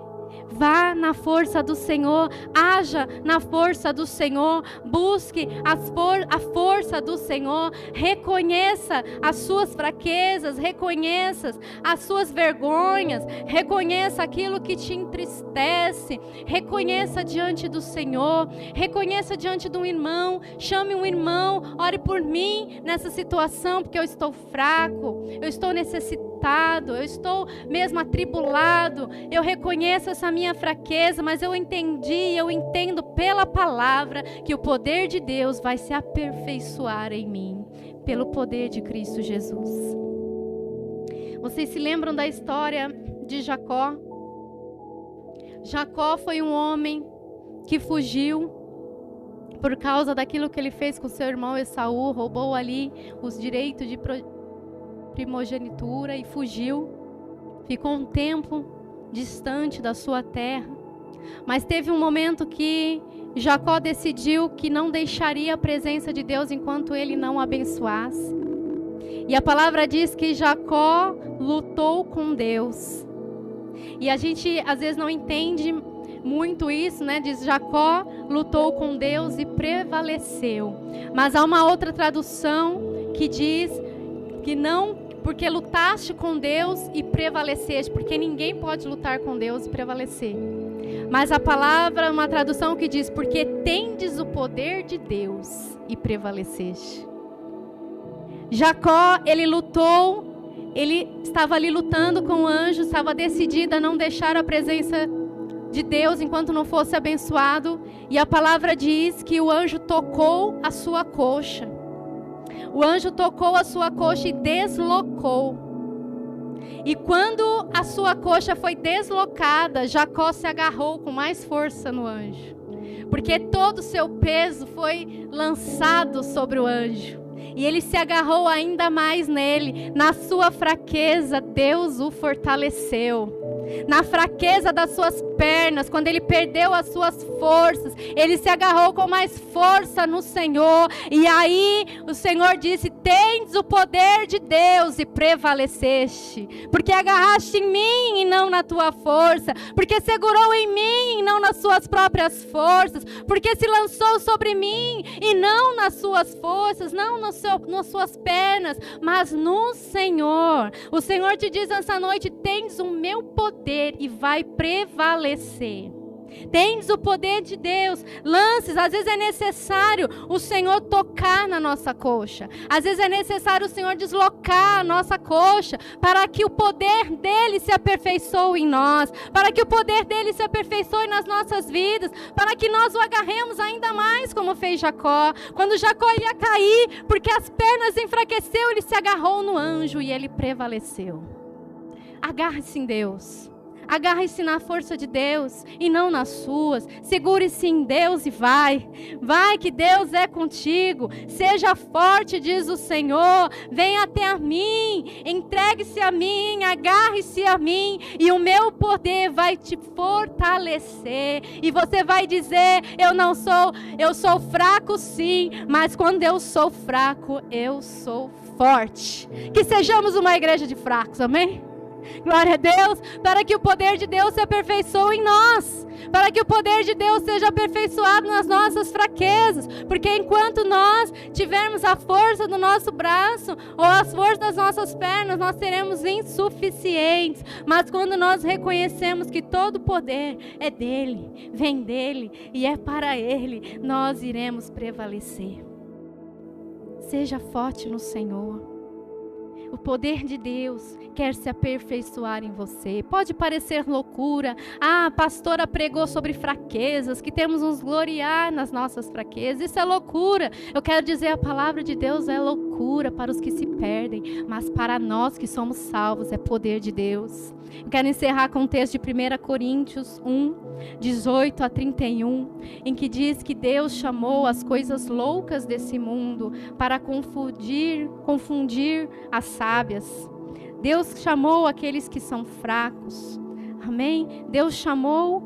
Vá na força do Senhor, haja na força do Senhor, busque a força do Senhor, reconheça as suas fraquezas, reconheça as suas vergonhas, reconheça aquilo que te entristece, reconheça diante do Senhor, reconheça diante de um irmão, chame um irmão, ore por mim nessa situação, porque eu estou fraco, eu estou necessitado, eu estou mesmo atribulado, eu reconheço essa minha fraqueza, mas eu entendo pela palavra que o poder de Deus vai se aperfeiçoar em mim, pelo poder de Cristo Jesus. Vocês se lembram da história de Jacó? Jacó foi um homem que fugiu por causa daquilo que ele fez com seu irmão Esaú, roubou ali os direitos de primogenitura e fugiu, ficou um tempo distante da sua terra, mas teve um momento que Jacó decidiu que não deixaria a presença de Deus enquanto ele não abençoasse. E a palavra diz que Jacó lutou com Deus. E a gente às vezes não entende muito isso, né? Diz: Jacó lutou com Deus e prevaleceu. Mas há uma outra tradução que diz que não, porque lutaste com Deus e prevaleceste, porque ninguém pode lutar com Deus e prevalecer. Mas a palavra, uma tradução que diz: porque tendes o poder de Deus e prevaleceste. Jacó, ele lutou, ele estava ali lutando com o anjo, estava decidido a não deixar a presença de Deus enquanto não fosse abençoado. E a palavra diz que o anjo tocou a sua coxa. O anjo tocou a sua coxa e deslocou. E quando a sua coxa foi deslocada, Jacó se agarrou com mais força no anjo, porque todo o seu peso foi lançado sobre o anjo. E ele se agarrou ainda mais nele. Na sua fraqueza, Deus o fortaleceu. Na fraqueza das suas pernas, quando ele perdeu as suas forças, ele se agarrou com mais força no Senhor. E aí o Senhor disse: tendes o poder de Deus e prevaleceste, porque agarraste em mim e não na tua força, porque segurou em mim e não nas suas próprias forças, porque se lançou sobre mim e não nas suas forças, não nas suas pernas, mas no Senhor. O Senhor te diz essa noite: tens o meu poder e vai prevalecer. Tens o poder de Deus. Lances, às vezes é necessário o Senhor tocar na nossa coxa. Às vezes é necessário o Senhor deslocar a nossa coxa para que o poder dele se aperfeiçoe em nós, para que o poder dele se aperfeiçoe nas nossas vidas, para que nós o agarremos ainda mais, como fez Jacó. Quando Jacó ia cair, porque as pernas enfraqueceu, ele se agarrou no anjo e ele prevaleceu. Agarre-se em Deus. Agarre-se na força de Deus e não nas suas. Segure-se em Deus e vai. Vai, que Deus é contigo. Seja forte, diz o Senhor. Venha até a mim. Entregue-se a mim. Agarre-se a mim. E o meu poder vai te fortalecer. E você vai dizer: eu sou fraco sim, mas quando eu sou fraco, eu sou forte. Que sejamos uma igreja de fracos, amém? Glória a Deus, para que o poder de Deus se aperfeiçoe em nós, para que o poder de Deus seja aperfeiçoado nas nossas fraquezas, porque enquanto nós tivermos a força do nosso braço, ou as forças das nossas pernas, nós seremos insuficientes, mas quando nós reconhecemos que todo o poder é dele, vem dele, e é para ele, nós iremos prevalecer. Seja forte no Senhor. O poder de Deus quer se aperfeiçoar em você. Pode parecer loucura. A pastora pregou sobre fraquezas, que temos nos gloriar nas nossas fraquezas. Isso é loucura. Eu quero dizer, a palavra de Deus é loucura para os que se perdem, mas para nós que somos salvos é poder de Deus. Eu quero encerrar com o texto de 1 Coríntios 1, 18 a 31, em que diz que Deus chamou as coisas loucas desse mundo para confundir as sábias. Deus chamou aqueles que são fracos. Amém? Deus chamou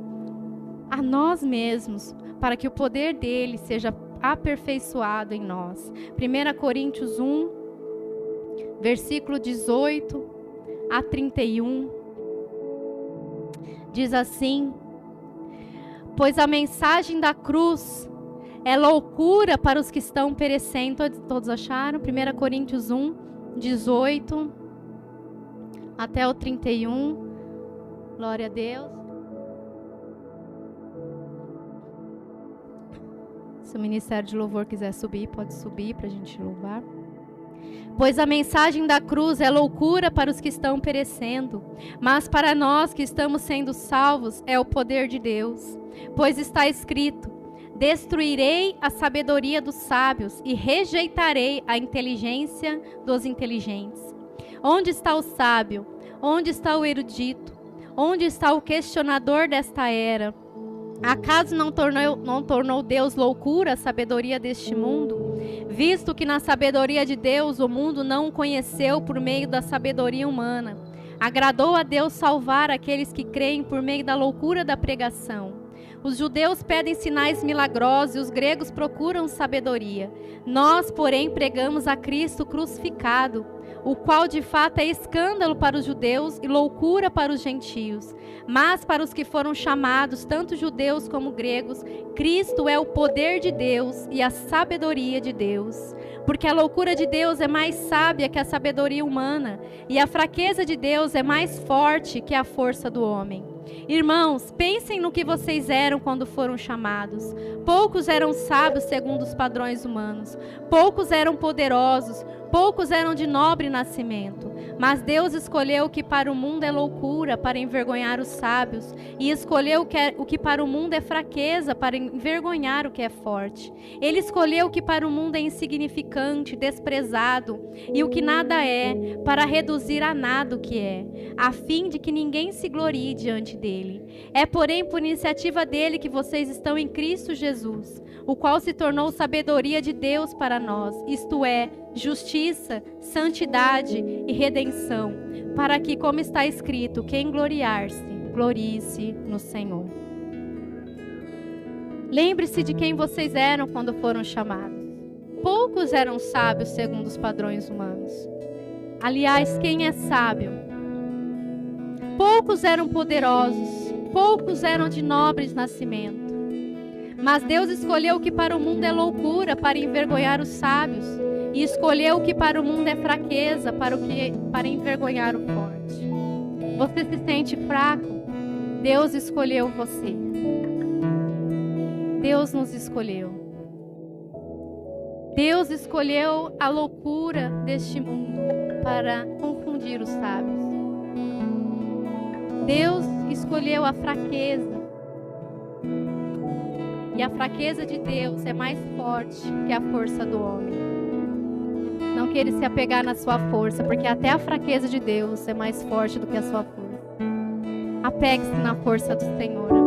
a nós mesmos para que o poder dele seja aperfeiçoado em nós. 1 Coríntios 1, versículo 18 a 31. Diz assim: pois a mensagem da cruz é loucura para os que estão perecendo. Todos acharam? 1 Coríntios 1, 18 até o 31. Glória a Deus. Se o ministério de louvor quiser subir, pode subir para a gente louvar. Pois a mensagem da cruz é loucura para os que estão perecendo, mas para nós que estamos sendo salvos é o poder de Deus. Pois está escrito: destruirei a sabedoria dos sábios e rejeitarei a inteligência dos inteligentes. Onde está o sábio? Onde está o erudito? Onde está o questionador desta era? Acaso não tornou Deus loucura a sabedoria deste mundo? Visto que na sabedoria de Deus o mundo não o conheceu por meio da sabedoria humana. Agradou a Deus salvar aqueles que creem por meio da loucura da pregação. Os judeus pedem sinais milagrosos e os gregos procuram sabedoria. Nós, porém, pregamos a Cristo crucificado, o qual de fato é escândalo para os judeus e loucura para os gentios. Mas para os que foram chamados, tanto judeus como gregos, Cristo é o poder de Deus e a sabedoria de Deus. Porque a loucura de Deus é mais sábia que a sabedoria humana, e a fraqueza de Deus é mais forte que a força do homem. Irmãos, pensem no que vocês eram quando foram chamados. Poucos eram sábios segundo os padrões humanos. Poucos eram poderosos. Poucos eram de nobre nascimento. Mas Deus escolheu o que para o mundo é loucura, para envergonhar os sábios. E escolheu o que para o mundo é fraqueza, para envergonhar o que é forte. Ele escolheu o que para o mundo é insignificante, desprezado, e o que nada é, para reduzir a nada o que é, a fim de que ninguém se glorie diante dele. É, porém, por iniciativa dele que vocês estão em Cristo Jesus, o qual se tornou sabedoria de Deus para nós, isto é, justiça, santidade e redenção, para que, como está escrito, quem gloriar-se, glorie-se no Senhor. Lembre-se de quem vocês eram quando foram chamados. Poucos eram sábios segundo os padrões humanos. Aliás, quem é sábio? Poucos eram poderosos, poucos eram de nobres nascimento. Mas Deus escolheu o que para o mundo é loucura, para envergonhar os sábios, e escolheu o que para o mundo é fraqueza, para envergonhar o forte. Você se sente fraco? Deus escolheu você. Deus nos escolheu. Deus escolheu a loucura deste mundo para confundir os sábios. Deus escolheu a fraqueza. E a fraqueza de Deus é mais forte que a força do homem. Não queira se apegar na sua força, porque até a fraqueza de Deus é mais forte do que a sua força. Apegue-se na força do Senhor.